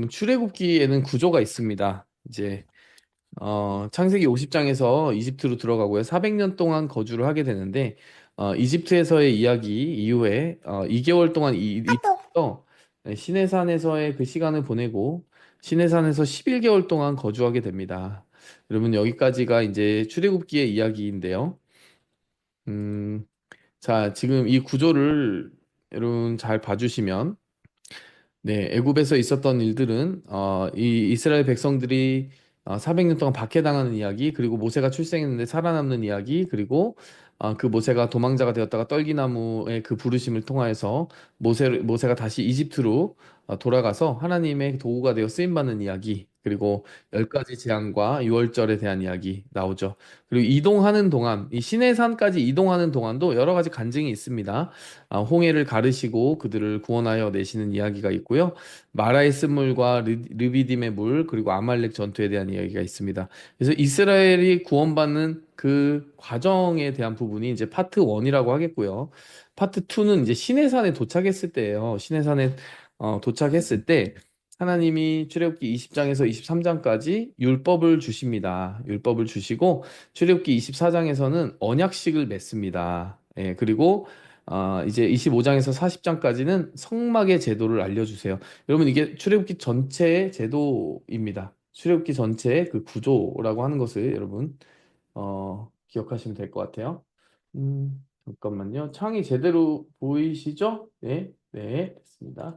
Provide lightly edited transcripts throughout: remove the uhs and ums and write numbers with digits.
출애굽기에는 구조가 있습니다. 이제 창세기 50장에서 이집트로 들어가고요. 400년 동안 거주를 하게 되는데 이집트에서의 이야기 이후에 2개월 동안 이집트에서 시내산에서의 그 시간을 보내고 시내산에서 11개월 동안 거주하게 됩니다. 여러분 여기까지가 이제 출애굽기의 이야기인데요. 음, 자, 지금 이 구조를 여러분 잘 봐주시면 네, 애굽에서 있었던 일들은 이 이스라엘 백성들이 400년 동안 박해당하는 이야기, 그리고 모세가 출생했는데 살아남는 이야기, 그리고 그 모세가 도망자가 되었다가 떨기나무의 그 부르심을 통하여서 모세가 다시 이집트로 돌아가서 하나님의 도구가 되어 쓰임 받는 이야기, 그리고 열 가지 재앙과 유월절에 대한 이야기 나오죠. 그리고 이동하는 동안 이 시내산까지 이동하는 동안도 여러 가지 간증이 있습니다. 홍해를 가르시고 그들을 구원하여 내시는 이야기가 있고요. 마라의 쓴물과 르비딤의 물 그리고 아말렉 전투에 대한 이야기가 있습니다. 그래서 이스라엘이 구원받는 그 과정에 대한 부분이 이제 파트 1이라고 하겠고요. 파트 2는 이제 시내산에 도착했을 때예요. 시내산에 도착했을 때 하나님이 출애굽기 20장에서 23장까지 율법을 주십니다. 율법을 주시고 출애굽기 24장에서는 언약식을 맺습니다. 예, 그리고 이제 25장에서 40장까지는 성막의 제도를 알려주세요. 여러분, 이게 출애굽기 전체의 제도입니다. 출애굽기 전체의 그 구조라고 하는 것을 여러분, 기억하시면 될 것 같아요. 잠깐만요. 창이 제대로 보이시죠? 네, 네, 됐습니다.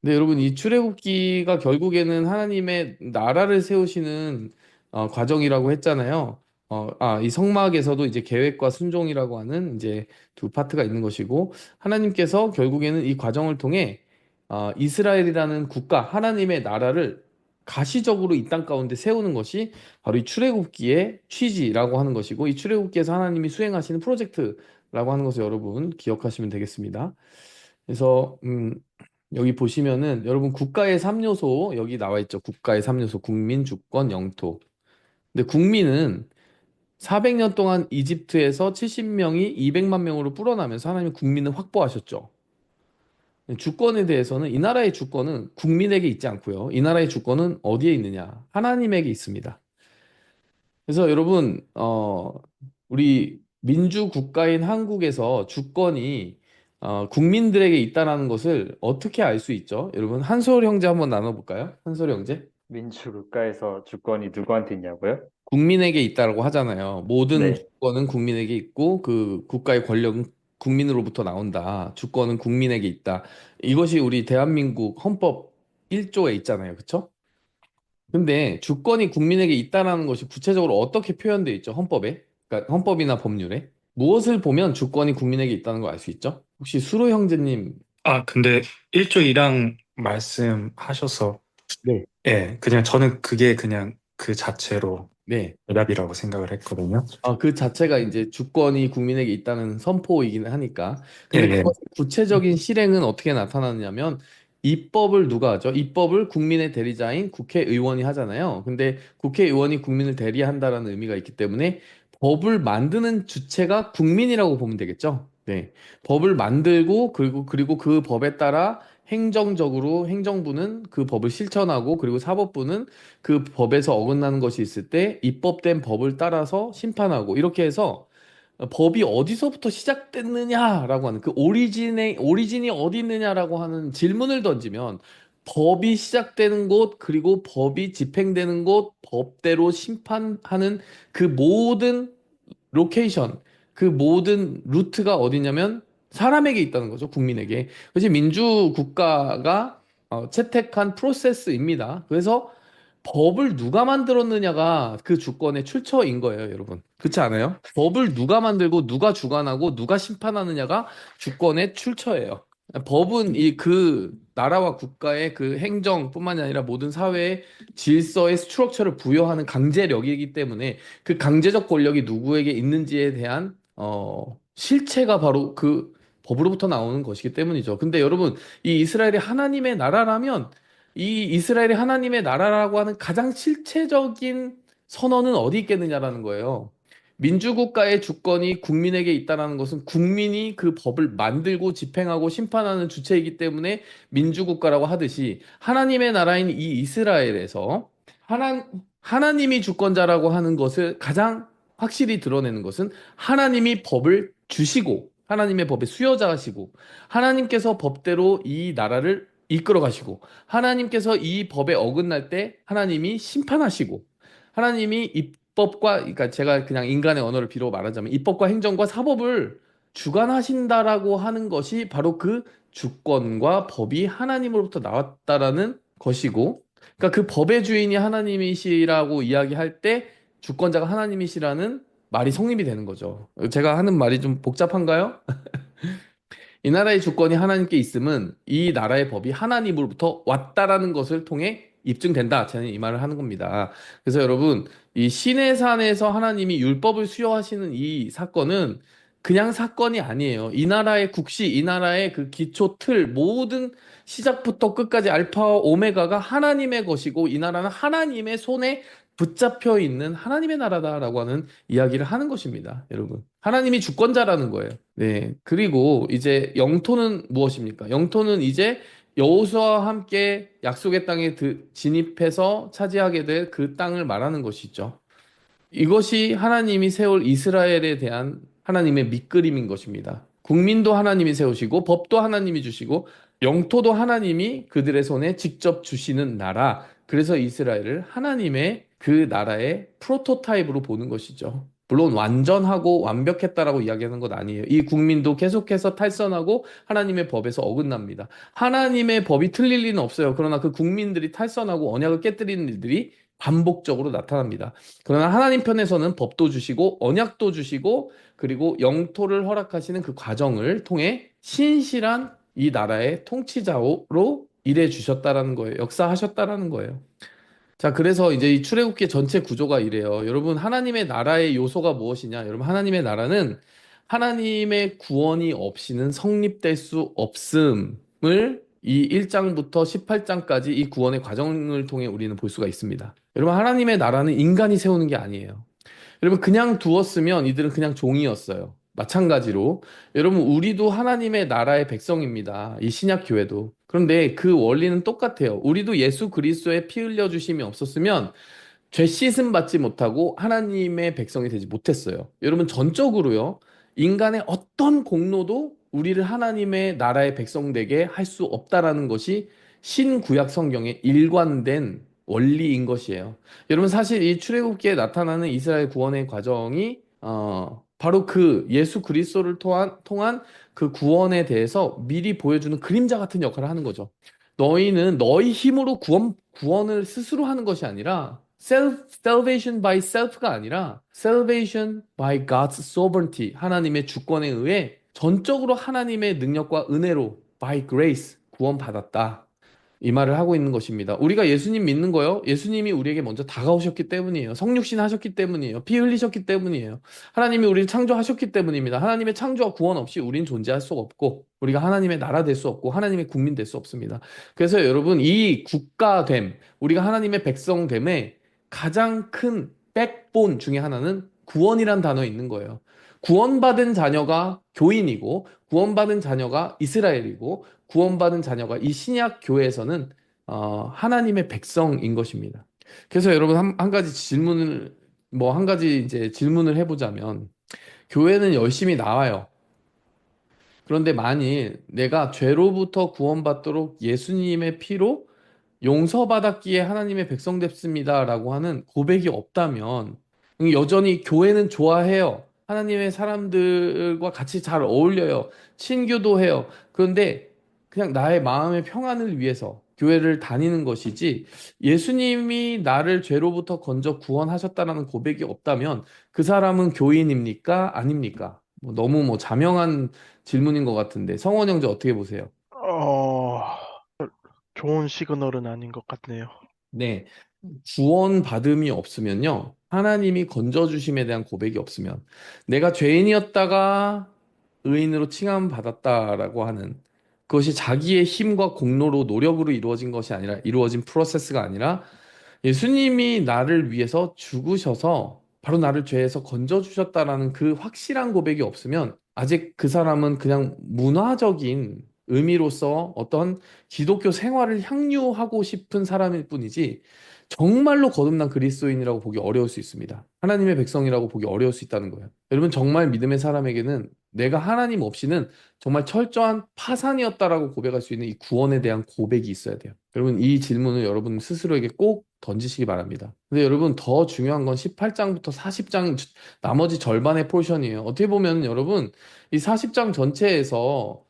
네, 여러분, 이 출애굽기가 결국에는 하나님의 나라를 세우시는 과정이라고 했잖아요. 이 성막에서도 이제 계획과 순종이라고 하는 이제 두 파트가 있는 것이고, 하나님께서 결국에는 이 과정을 통해 이스라엘이라는 국가, 하나님의 나라를 가시적으로 이 땅 가운데 세우는 것이 바로 이 출애굽기의 취지라고 하는 것이고, 이 출애굽기에서 하나님이 수행하시는 프로젝트라고 하는 것을 여러분 기억하시면 되겠습니다. 그래서 여기 보시면은 여러분 국가의 3요소 여기 나와 있죠. 국가의 3요소 국민, 주권, 영토. 근데 국민은 400년 동안 이집트에서 70명이 200만 명으로 불어나면서 하나님이 국민을 확보하셨죠. 주권에 대해서는 이 나라의 주권은 국민에게 있지 않고요. 이 나라의 주권은 어디에 있느냐? 하나님에게 있습니다. 그래서 여러분 우리 민주 국가인 한국에서 주권이 국민들에게 있다라는 것을 어떻게 알 수 있죠? 여러분 한솔 형제 한번 나눠볼까요? 한솔 형제? 민주국가에서 주권이 누구한테 있냐고요? 국민에게 있다라고 하잖아요. 모든 네, 주권은 국민에게 있고 그 국가의 권력은 국민으로부터 나온다. 주권은 국민에게 있다. 이것이 우리 대한민국 헌법 1조에 있잖아요. 그렇죠? 근데 주권이 국민에게 있다라는 것이 구체적으로 어떻게 표현되어 있죠? 헌법에? 그러니까 헌법이나 법률에? 무엇을 보면 주권이 국민에게 있다는 걸 알 수 있죠? 혹시 수로 형제님, 근데 1조 1항 말씀하셔서, 네. 예, 그냥 저는 그게 그냥 그 자체로 네. 대답이라고 생각을 했거든요. 그 자체가 이제 주권이 국민에게 있다는 선포이기는 하니까. 예, 근데 예. 그것의 구체적인 실행은 어떻게 나타나느냐면, 입법을 누가 하죠? 입법을 국민의 대리자인 국회의원이 하잖아요. 근데 국회의원이 국민을 대리한다라는 의미가 있기 때문에 법을 만드는 주체가 국민이라고 보면 되겠죠? 네. 법을 만들고, 그리고 그 법에 따라 행정적으로 행정부는 그 법을 실천하고, 그리고 사법부는 그 법에서 어긋나는 것이 있을 때 입법된 법을 따라서 심판하고 이렇게 해서 법이 어디서부터 시작됐느냐라고 하는 그 오리진이 어디 있느냐라고 하는 질문을 던지면 법이 시작되는 곳 그리고 법이 집행되는 곳 법대로 심판하는 그 모든 로케이션, 그 모든 루트가 어디냐면 사람에게 있다는 거죠, 국민에게. 그래서 민주 국가가 채택한 프로세스입니다. 그래서 법을 누가 만들었느냐가 그 주권의 출처인 거예요, 여러분. 그렇지 않아요? 법을 누가 만들고 누가 주관하고 누가 심판하느냐가 주권의 출처예요. 법은 이 그 나라와 국가의 그 행정뿐만이 아니라 모든 사회의 질서의 스트럭처를 부여하는 강제력이기 때문에 그 강제적 권력이 누구에게 있는지에 대한 실체가 바로 그 법으로부터 나오는 것이기 때문이죠. 근데 여러분, 이 이스라엘이 하나님의 나라라면 이 이스라엘이 하나님의 나라라고 하는 가장 실체적인 선언은 어디 있겠느냐라는 거예요. 민주국가의 주권이 국민에게 있다는 것은 국민이 그 법을 만들고 집행하고 심판하는 주체이기 때문에 민주국가라고 하듯이 하나님의 나라인 이 이스라엘에서 하나님이 주권자라고 하는 것을 가장 확실히 드러내는 것은 하나님이 법을 주시고 하나님의 법의 수여자시고 하나님께서 법대로 이 나라를 이끌어 가시고 하나님께서 이 법에 어긋날 때 하나님이 심판하시고 하나님이 입법과 그러니까 제가 그냥 인간의 언어를 빌어 말하자면 입법과 행정과 사법을 주관하신다라고 하는 것이 바로 그 주권과 법이 하나님으로부터 나왔다라는 것이고 그러니까 그 법의 주인이 하나님이시라고 이야기할 때 주권자가 하나님이시라는 말이 성립이 되는 거죠. 제가 하는 말이 좀 복잡한가요? 이 나라의 주권이 하나님께 있음은 이 나라의 법이 하나님으로부터 왔다라는 것을 통해 입증된다. 저는 이 말을 하는 겁니다. 그래서 여러분, 이 시내산에서 하나님이 율법을 수여하시는 이 사건은 그냥 사건이 아니에요. 이 나라의 국시, 이 나라의 그 기초 틀, 모든 시작부터 끝까지 알파와 오메가가 하나님의 것이고 이 나라는 하나님의 손에 붙잡혀 있는 하나님의 나라다라고 하는 이야기를 하는 것입니다. 여러분. 하나님이 주권자라는 거예요. 네. 그리고 이제 영토는 무엇입니까? 영토는 이제 여호수아와 함께 약속의 땅에 진입해서 차지하게 될 그 땅을 말하는 것이죠. 이것이 하나님이 세울 이스라엘에 대한 하나님의 밑그림인 것입니다. 국민도 하나님이 세우시고 법도 하나님이 주시고 영토도 하나님이 그들의 손에 직접 주시는 나라. 그래서 이스라엘을 하나님의 그 나라의 프로토타입으로 보는 것이죠. 물론 완전하고 완벽했다라고 이야기하는 것 아니에요. 이 국민도 계속해서 탈선하고 하나님의 법에서 어긋납니다. 하나님의 법이 틀릴 리는 없어요. 그러나 그 국민들이 탈선하고 언약을 깨뜨리는 일들이 반복적으로 나타납니다. 그러나 하나님 편에서는 법도 주시고 언약도 주시고 그리고 영토를 허락하시는 그 과정을 통해 신실한 이 나라의 통치자로 일해 주셨다라는 거예요. 역사하셨다라는 거예요. 자, 그래서 이제 이 출애굽기 전체 구조가 이래요. 여러분, 하나님의 나라의 요소가 무엇이냐? 여러분, 하나님의 나라는 하나님의 구원이 없이는 성립될 수 없음을 이 1장부터 18장까지 이 구원의 과정을 통해 우리는 볼 수가 있습니다. 여러분, 하나님의 나라는 인간이 세우는 게 아니에요. 여러분, 그냥 두었으면 이들은 그냥 종이었어요. 마찬가지로 여러분, 우리도 하나님의 나라의 백성입니다. 이 신약 교회도. 그런데 그 원리는 똑같아요. 우리도 예수 그리스도의 피 흘려 주심이 없었으면 죄 씻음 받지 못하고 하나님의 백성이 되지 못했어요. 여러분, 전적으로요. 인간의 어떤 공로도 우리를 하나님의 나라의 백성 되게 할 수 없다라는 것이 신구약 성경의 일관된 원리인 것이에요. 여러분, 사실 이 출애굽기에 나타나는 이스라엘 구원의 과정이 바로 그 예수 그리스도를 통한 그 구원에 대해서 미리 보여주는 그림자 같은 역할을 하는 거죠. 너희는 너희 힘으로 구원을 스스로 하는 것이 아니라 salvation by self가 아니라 salvation by God's sovereignty 하나님의 주권에 의해 전적으로 하나님의 능력과 은혜로 by grace 구원받았다. 이 말을 하고 있는 것입니다. 우리가 예수님 믿는 거요. 예수님이 우리에게 먼저 다가오셨기 때문이에요. 성육신 하셨기 때문이에요. 피 흘리셨기 때문이에요. 하나님이 우리를 창조하셨기 때문입니다. 하나님의 창조와 구원 없이 우린 존재할 수 없고, 우리가 하나님의 나라 될 수 없고, 하나님의 국민 될 수 없습니다. 그래서 여러분, 이 국가됨, 우리가 하나님의 백성됨에 가장 큰 백본 중에 하나는 구원이란 단어에 있는 거예요. 구원받은 자녀가 교인이고, 구원받은 자녀가 이스라엘이고, 구원받은 자녀가 이 신약 교회에서는 하나님의 백성인 것입니다. 그래서 여러분 한 가지 질문을 뭐 한 가지 이제 질문을 해보자면 교회는 열심히 나와요. 그런데 만일 내가 죄로부터 구원받도록 예수님의 피로 용서받았기에 하나님의 백성 됐습니다라고 하는 고백이 없다면 여전히 교회는 좋아해요. 하나님의 사람들과 같이 잘 어울려요. 친교도 해요. 그런데 그냥 나의 마음의 평안을 위해서 교회를 다니는 것이지 예수님이 나를 죄로부터 건져 구원하셨다라는 고백이 없다면 그 사람은 교인입니까? 아닙니까? 너무 자명한 질문인 것 같은데 성원 형제 어떻게 보세요? 어, 좋은 시그널은 아닌 것 같네요. 네. 구원받음이 없으면요. 하나님이 건져주심에 대한 고백이 없으면 내가 죄인이었다가 의인으로 칭함받았다라고 하는 그것이 자기의 힘과 공로로 노력으로 이루어진 것이 아니라 이루어진 프로세스가 아니라 예수님이 나를 위해서 죽으셔서 바로 나를 죄에서 건져주셨다라는 그 확실한 고백이 없으면 아직 그 사람은 그냥 문화적인 의미로서 어떤 기독교 생활을 향유하고 싶은 사람일 뿐이지 정말로 거듭난 그리스도인이라고 보기 어려울 수 있습니다. 하나님의 백성이라고 보기 어려울 수 있다는 거예요. 여러분 정말 믿음의 사람에게는 내가 하나님 없이는 정말 철저한 파산이었다라고 고백할 수 있는 이 구원에 대한 고백이 있어야 돼요. 여러분 이 질문을 여러분 스스로에게 꼭 던지시기 바랍니다. 근데 여러분 더 중요한 건 18장부터 40장 나머지 절반의 포션이에요. 어떻게 보면 여러분 이 40장 전체에서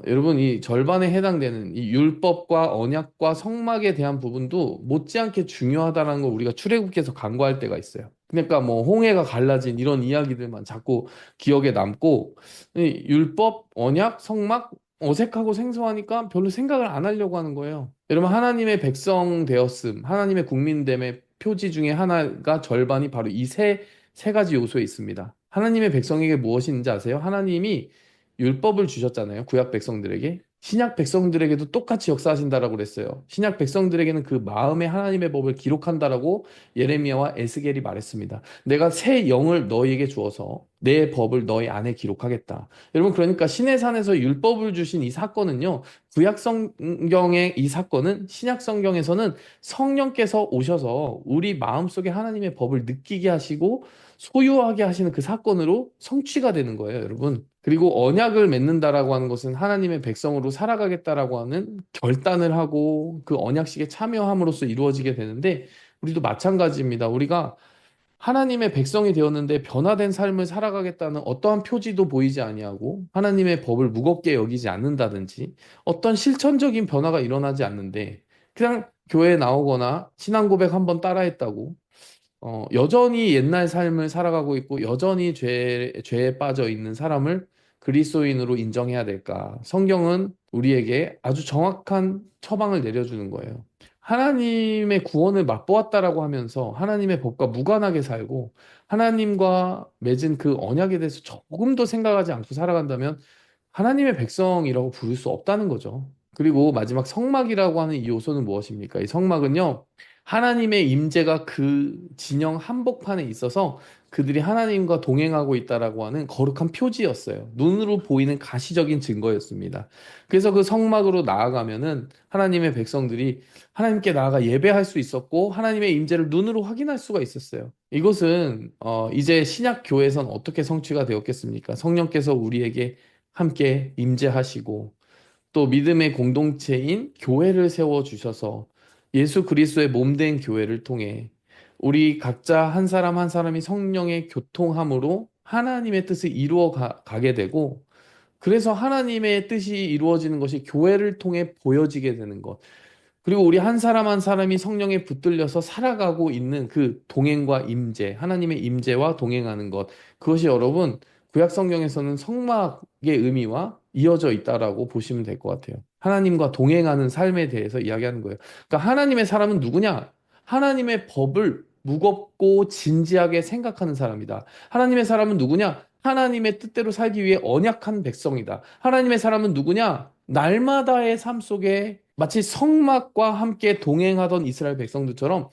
여러분 이 절반에 해당되는 이 율법과 언약과 성막에 대한 부분도 못지않게 중요하다는 걸 우리가 출애굽기에서 간과할 때가 있어요. 그러니까 뭐 홍해가 갈라진 이런 이야기들만 자꾸 기억에 남고 이 율법, 언약, 성막 어색하고 생소하니까 별로 생각을 안 하려고 하는 거예요. 여러분 하나님의 백성 되었음, 하나님의 국민됨의 표지 중에 하나가 절반이 바로 이 세 가지 요소에 있습니다. 하나님의 백성에게 무엇이 있는지 아세요? 하나님이 율법을 주셨잖아요. 구약 백성들에게. 신약 백성들에게도 똑같이 역사하신다라고 그랬어요. 신약 백성들에게는 그 마음에 하나님의 법을 기록한다라고 예레미야와 에스겔이 말했습니다. 내가 새 영을 너희에게 주어서 내 법을 너희 안에 기록하겠다. 여러분 그러니까 신의 산에서 율법을 주신 이 사건은요. 구약 성경의 이 사건은 신약 성경에서는 성령께서 오셔서 우리 마음속에 하나님의 법을 느끼게 하시고 소유하게 하시는 그 사건으로 성취가 되는 거예요, 여러분. 그리고 언약을 맺는다라고 하는 것은 하나님의 백성으로 살아가겠다라고 하는 결단을 하고 그 언약식에 참여함으로써 이루어지게 되는데 우리도 마찬가지입니다. 우리가 하나님의 백성이 되었는데 변화된 삶을 살아가겠다는 어떠한 표지도 보이지 아니하고 하나님의 법을 무겁게 여기지 않는다든지 어떤 실천적인 변화가 일어나지 않는데 그냥 교회에 나오거나 신앙 고백 한번 따라했다고 여전히 옛날 삶을 살아가고 있고 여전히 죄에 빠져 있는 사람을 그리스도인으로 인정해야 될까? 성경은 우리에게 아주 정확한 처방을 내려주는 거예요. 하나님의 구원을 맛보았다라고 하면서 하나님의 법과 무관하게 살고 하나님과 맺은 그 언약에 대해서 조금도 생각하지 않고 살아간다면 하나님의 백성이라고 부를 수 없다는 거죠. 그리고 마지막 성막이라고 하는 이 요소는 무엇입니까? 이 성막은요, 하나님의 임재가 그 진영 한복판에 있어서 그들이 하나님과 동행하고 있다라고 하는 거룩한 표지였어요. 눈으로 보이는 가시적인 증거였습니다. 그래서 그 성막으로 나아가면은 하나님의 백성들이 하나님께 나아가 예배할 수 있었고 하나님의 임재를 눈으로 확인할 수가 있었어요. 이것은 이제 신약 교회에선 어떻게 성취가 되었겠습니까? 성령께서 우리에게 함께 임재하시고 또 믿음의 공동체인 교회를 세워 주셔서 예수 그리스도의 몸된 교회를 통해 우리 각자 한 사람 한 사람이 성령의 교통함으로 하나님의 뜻을 이루어 가게 되고 그래서 하나님의 뜻이 이루어지는 것이 교회를 통해 보여지게 되는 것. 그리고 우리 한 사람 한 사람이 성령에 붙들려서 살아가고 있는 그 동행과 임재, 하나님의 임재와 동행하는 것. 그것이 여러분, 구약 성경에서는 성막의 의미와 이어져 있다라고 보시면 될 것 같아요. 하나님과 동행하는 삶에 대해서 이야기하는 거예요. 그러니까 하나님의 사람은 누구냐? 하나님의 법을 무겁고 진지하게 생각하는 사람이다. 하나님의 사람은 누구냐? 하나님의 뜻대로 살기 위해 언약한 백성이다. 하나님의 사람은 누구냐? 날마다의 삶 속에 마치 성막과 함께 동행하던 이스라엘 백성들처럼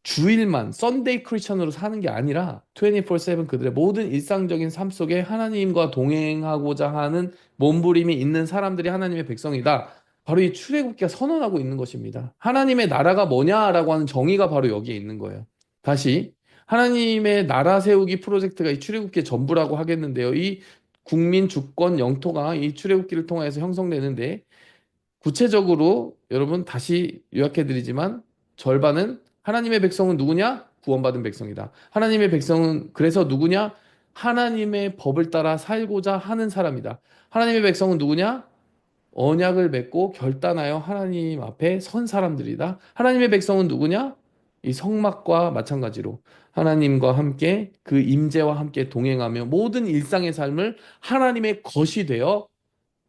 주일만 썬데이 크리스천으로 사는 게 아니라 24/7 그들의 모든 일상적인 삶 속에 하나님과 동행하고자 하는 몸부림이 있는 사람들이 하나님의 백성이다. 바로 이 출애굽기가 선언하고 있는 것입니다. 하나님의 나라가 뭐냐라고 하는 정의가 바로 여기에 있는 거예요. 다시 하나님의 나라 세우기 프로젝트가 이 출애굽기의 전부라고 하겠는데요. 이 국민 주권 영토가 이 출애굽기를 통해서 형성되는데 구체적으로 여러분 다시 요약해드리지만 절반은 하나님의 백성은 누구냐? 구원받은 백성이다. 하나님의 백성은 그래서 누구냐? 하나님의 법을 따라 살고자 하는 사람이다. 하나님의 백성은 누구냐? 언약을 맺고 결단하여 하나님 앞에 선 사람들이다. 하나님의 백성은 누구냐? 이 성막과 마찬가지로 하나님과 함께 그 임재와 함께 동행하며 모든 일상의 삶을 하나님의 것이 되어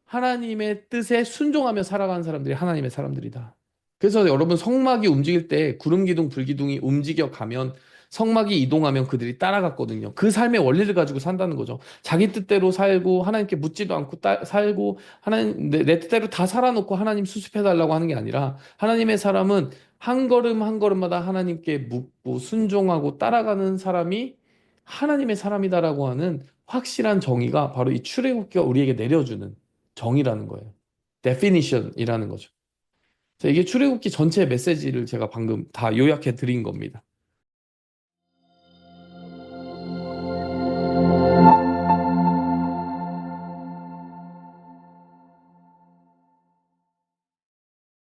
하나님의 뜻에 순종하며 살아가는 사람들이 하나님의 사람들이다. 그래서 여러분 성막이 움직일 때 구름 기둥 불기둥이 움직여 가면 성막이 이동하면 그들이 따라갔거든요. 그 삶의 원리를 가지고 산다는 거죠. 자기 뜻대로 살고 하나님께 묻지도 않고 살고 하나님 내 뜻대로 다 살아놓고 하나님 수습해 달라고 하는 게 아니라 하나님의 사람은 한 걸음 한 걸음마다 하나님께 묻고 순종하고 따라가는 사람이 하나님의 사람이다라고 하는 확실한 정의가 바로 이 출애굽기가 우리에게 내려주는 정의라는 거예요. definition이라는 거죠. 자, 이게 출애굽기 전체 메시지를 제가 방금 다 요약해 드린 겁니다.